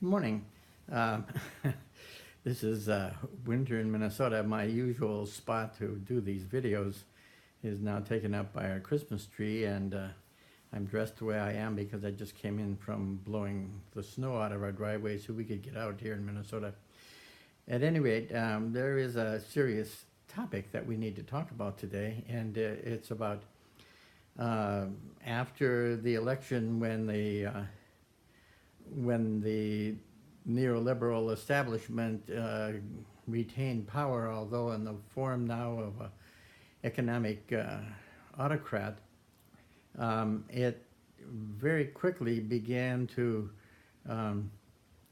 Good morning. Um, this is winter in Minnesota. My usual spot to do these videos is now taken up by our Christmas tree, and I'm dressed the way I am because I just came in from blowing the snow out of our driveway so we could get out here in Minnesota. At any rate, there is a serious topic that we need to talk about today, and it's about after the election when the neoliberal establishment retained power, although in the form now of an economic autocrat, it very quickly began to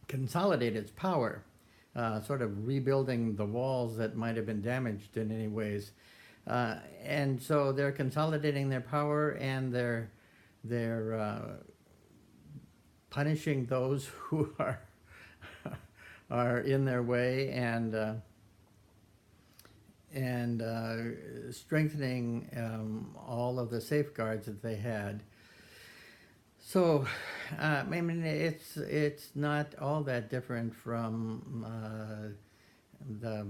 consolidate its power, sort of rebuilding the walls that might have been damaged in any ways. And so they're consolidating their power, and they're punishing those who are in their way, and strengthening all of the safeguards that they had. So, I mean, it's not all that different from the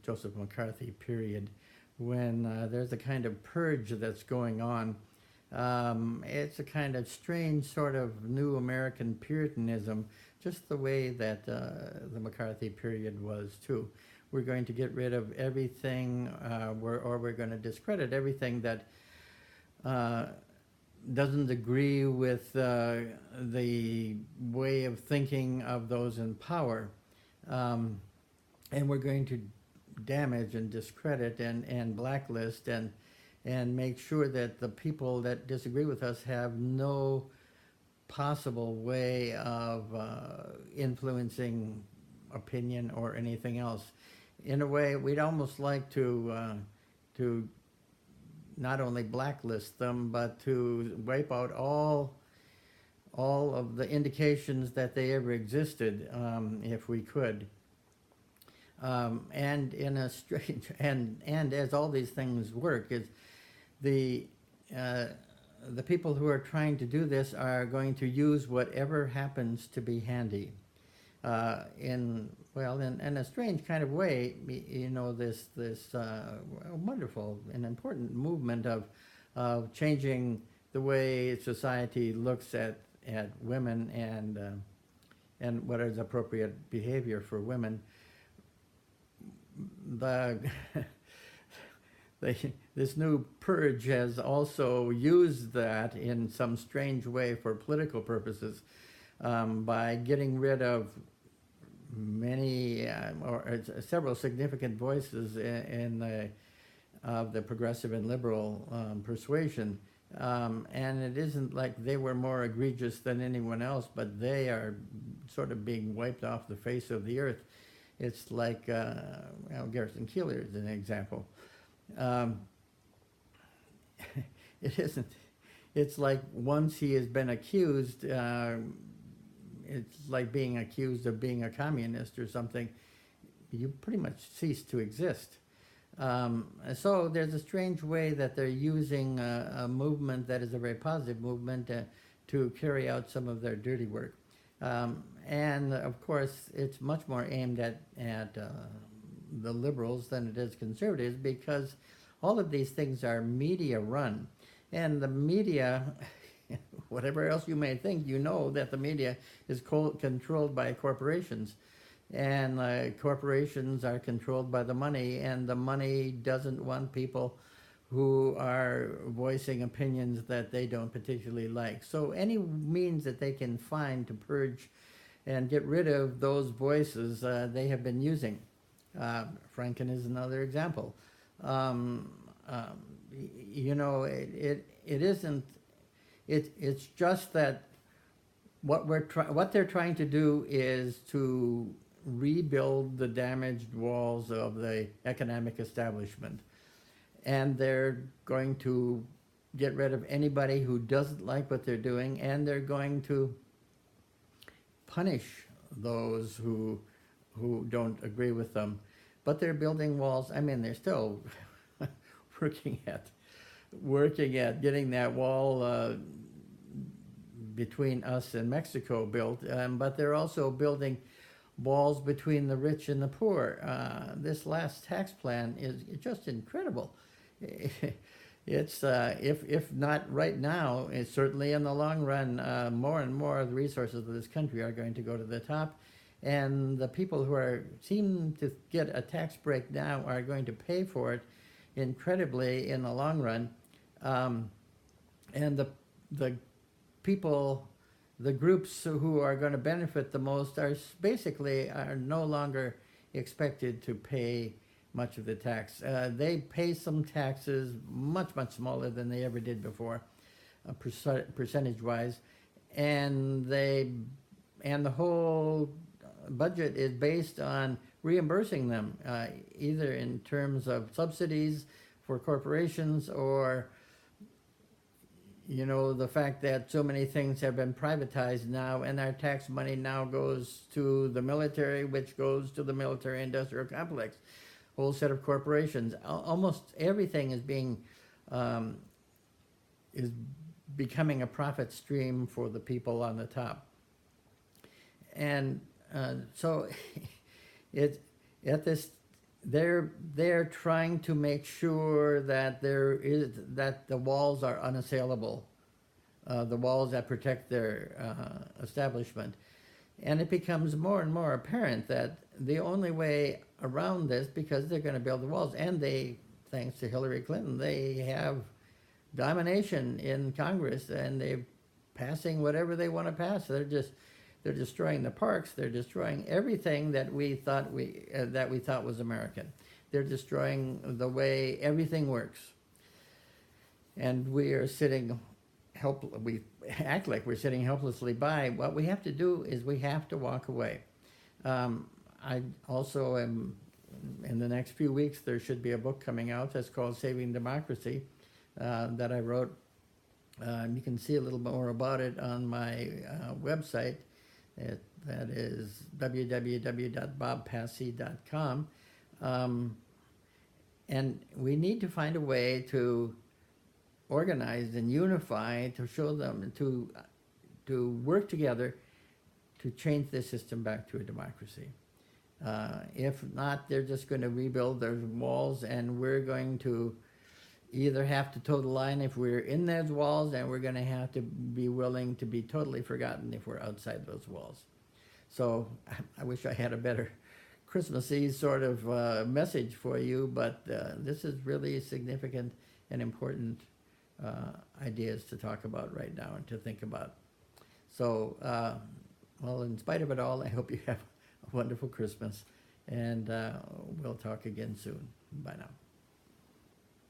Joseph McCarthy period, when there's a kind of purge that's going on. It's a kind of strange sort of new American Puritanism, just the way that the McCarthy period was too. We're going to get rid of everything, or we're going to discredit everything that doesn't agree with the way of thinking of those in power. And we're going to damage and discredit and blacklist and make sure that the people that disagree with us have no possible way of influencing opinion or anything else. In a way, we'd almost like to not only blacklist them, but to wipe out all of the indications that they ever existed, if we could. And in a strange, and as all these things work, is the people who are trying to do this are going to use whatever happens to be handy. In a strange kind of way, you know, this wonderful and important movement of changing the way society looks at women and what is appropriate behavior for women. This new purge has also used that in some strange way for political purposes, by getting rid of many or several significant voices of the progressive and liberal persuasion. And it isn't like they were more egregious than anyone else, but they are sort of being wiped off the face of the earth. It's like Garrison Keillor is an example. It isn't. It's like once he has been accused, it's like being accused of being a communist or something. You pretty much cease to exist. So there's a strange way that they're using a movement that is a very positive movement to carry out some of their dirty work. And of course, it's much more aimed at the liberals than it is conservatives, because all of these things are media run. And the media, whatever else you may think, you know that the media is controlled by corporations. And corporations are controlled by the money, and the money doesn't want people who are voicing opinions that they don't particularly like. So any means that they can find to purge and get rid of those voices, they have been using. Franken is another example. You know, it isn't. It's just that what they're trying to do is to rebuild the damaged walls of the economic establishment, and they're going to get rid of anybody who doesn't like what they're doing, and they're going to punish those who don't agree with them. But they're building walls. I mean, they're still working at getting that wall between us and Mexico built, but they're also building walls between the rich and the poor. This last tax plan is just incredible. It's if not right now, it's certainly in the long run. More and more of the resources of this country are going to go to the top, and the people who seem to get a tax break now are going to pay for it incredibly in the long run. And the people, the groups who are going to benefit the most are no longer expected to pay much of the tax. They pay some taxes much smaller than they ever did before, percentage-wise, and the whole budget is based on reimbursing them, either in terms of subsidies for corporations or the fact that so many things have been privatized now, and our tax money now goes to the military, which goes to the military-industrial complex, whole set of corporations. Almost everything is becoming a profit stream for the people on the top, and so they're trying to make sure that the walls are unassailable, the walls that protect their establishment. And it becomes more and more apparent that the only way around this, because they're going to build the walls, and thanks to Hillary Clinton, they have domination in Congress, and they're passing whatever they want to pass. They're destroying the parks. They're destroying everything that we thought was American. They're destroying the way everything works. And we are sitting we act like we're sitting helplessly by. What we have to do is we have to walk away. I also am, in the next few weeks, there should be a book coming out that's called Saving Democracy that I wrote. You can see a little more about it on my website. That is www.bobpassy.com. And we need to find a way to organize and unify, to show them, to work together to change the system back to a democracy. If not, they're just going to rebuild those walls, and we're going to either have to toe the line if we're in those walls, and we're going to have to be willing to be totally forgotten if we're outside those walls. So I wish I had a better Christmassy sort of message for you, but this is really significant and important ideas to talk about right now and to think about. So, well, in spite of it all, I hope you have a wonderful Christmas, and we'll talk again soon. Bye now.